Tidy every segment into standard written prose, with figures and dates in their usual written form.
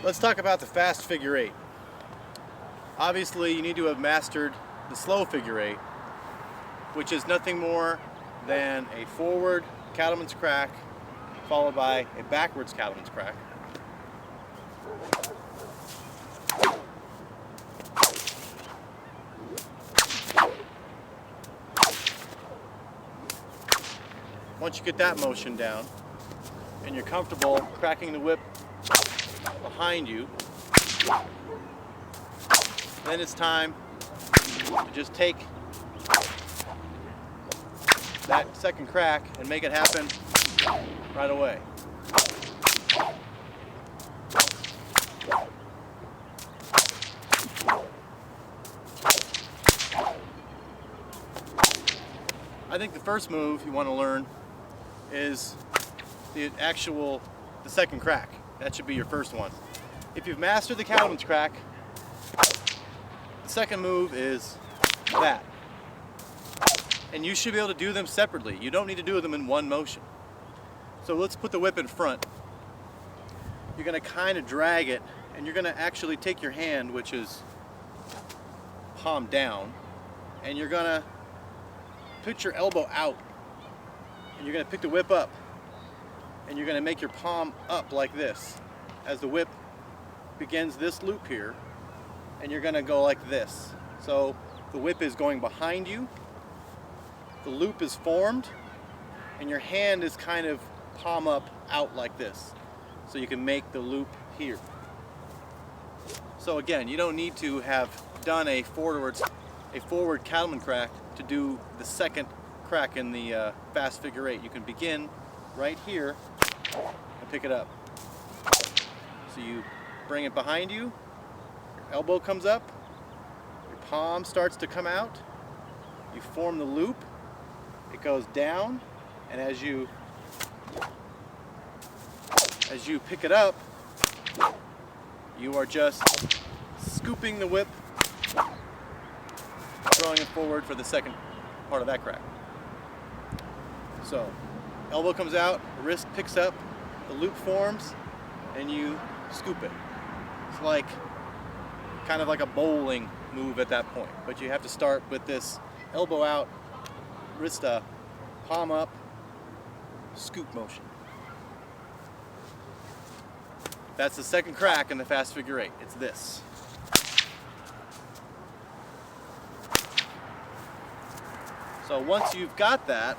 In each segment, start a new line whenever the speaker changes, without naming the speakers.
Let's talk about the fast figure eight. Obviously, you need to have mastered the slow figure eight, which is nothing more than a forward cattleman's crack followed by a backwards cattleman's crack. Once you get that motion down and you're comfortable cracking the whip behind you, then it's time to just take that second crack and make it happen right away. I think the first move you want to learn is the second crack. That should be your first one. If you've mastered the cattleman's crack, the second move is that. And you should be able to do them separately. You don't need to do them in one motion. So let's put the whip in front. You're going to kind of drag it, and you're going to actually take your hand, which is palm down, and you're going to put your elbow out, and you're going to pick the whip up, and you're going to make your palm up like this as the whip begins this loop here, and you're going to go like this. So the whip is going behind you, the loop is formed, and your hand is kind of palm up out like this, so you can make the loop here. So again, you don't need to have done a forward cattleman crack to do the second crack in the fast figure eight. You can begin right here and pick it up. So you bring it behind you, your elbow comes up, your palm starts to come out, you form the loop, it goes down, and as you pick it up, you are just scooping the whip, throwing it forward for the second part of that crack. So, elbow comes out, wrist picks up, the loop forms, and you scoop it. It's like kind of like a bowling move at that point, but you have to start with this elbow out, wrist up, palm up, scoop motion. That's the second crack in the fast figure eight. It's this. So once you've got that,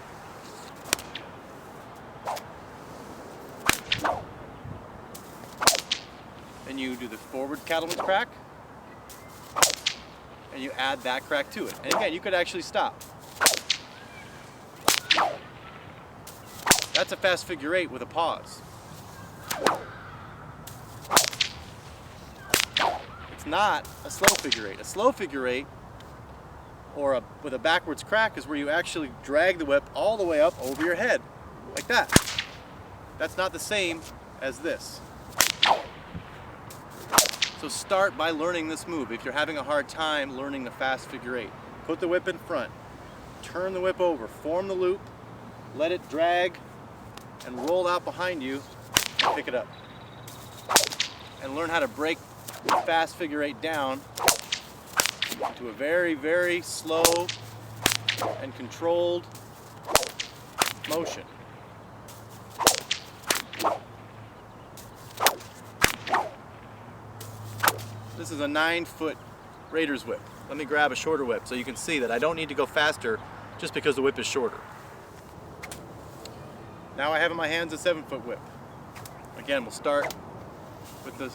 then you do the forward cattleman's crack, and you add that crack to it. And again, you could actually stop. That's a fast figure eight with a pause. It's not a slow figure eight. A slow figure eight, or with a backwards crack, is where you actually drag the whip all the way up over your head, like that. That's not the same as this. So start by learning this move. If you're having a hard time learning the fast figure eight, put the whip in front, turn the whip over, form the loop, let it drag and roll out behind you, and pick it up. And learn how to break the fast figure eight down into a very, very slow and controlled motion. This is a 9-foot Raiders whip. Let me grab a shorter whip so you can see that I don't need to go faster just because the whip is shorter. Now I have in my hands a 7-foot whip. Again, we'll start with the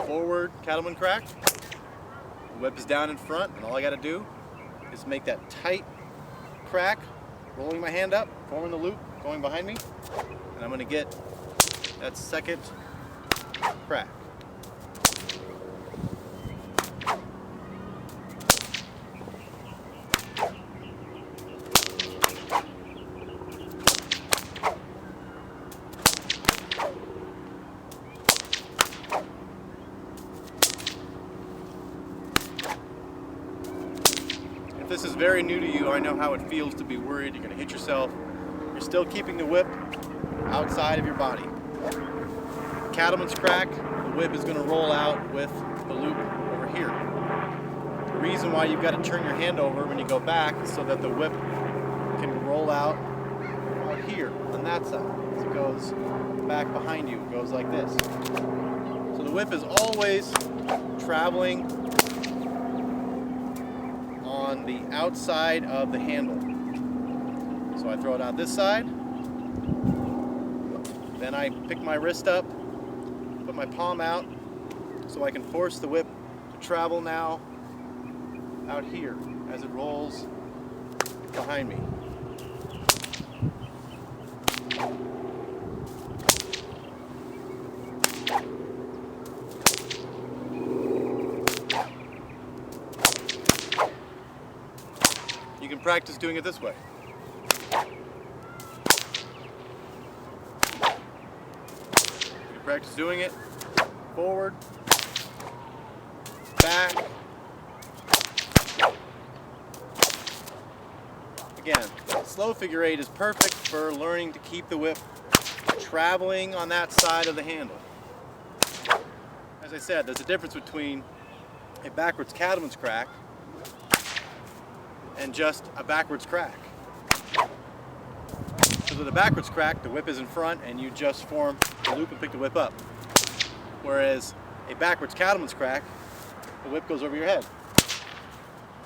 forward cattleman crack. The whip is down in front, and all I got to do is make that tight crack, rolling my hand up, forming the loop, going behind me, and I'm going to get that second crack. If this is very new to you, I know how it feels to be worried you're going to hit yourself. You're still keeping the whip outside of your body. Cattleman's crack, the whip is going to roll out with the loop over here. The reason why you've got to turn your hand over when you go back is so that the whip can roll out here on that side. So it goes back behind you. It goes like this. So the whip is always traveling on the outside of the handle. So I throw it out this side. Then I pick my wrist up, put my palm out, so I can force the whip to travel now out here as it rolls behind me. You can practice doing it this way. You practice doing it forward, back. Again, slow figure eight is perfect for learning to keep the whip traveling on that side of the handle. As I said, there's a difference between a backwards cattleman's crack and just a backwards crack. Because with a backwards crack, the whip is in front and you just form the loop and pick the whip up. Whereas a backwards cattleman's crack, the whip goes over your head.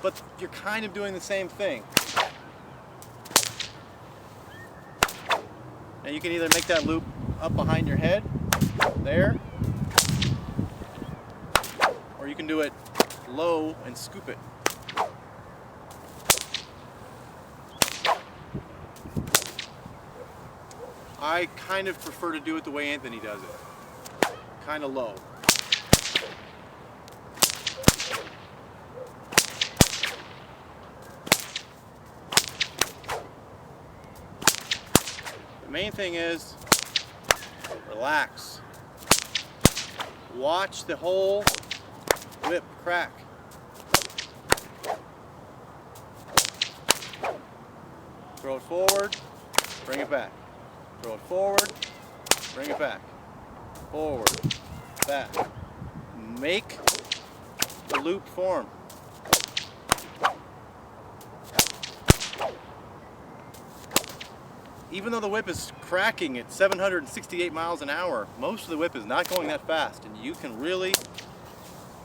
But you're kind of doing the same thing. Now you can either make that loop up behind your head, there, or you can do it low and scoop it. I kind of prefer to do it the way Anthony does it, kind of low. The main thing is relax. Watch the whole whip crack. Throw it forward, bring it back. Throw it forward, bring it back. Forward, back. Make the loop form. Even though the whip is cracking at 768 miles an hour, most of the whip is not going that fast, and you can really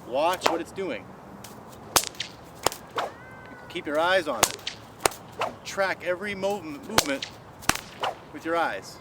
watch what it's doing. You can keep your eyes on it. Track every movement with your eyes.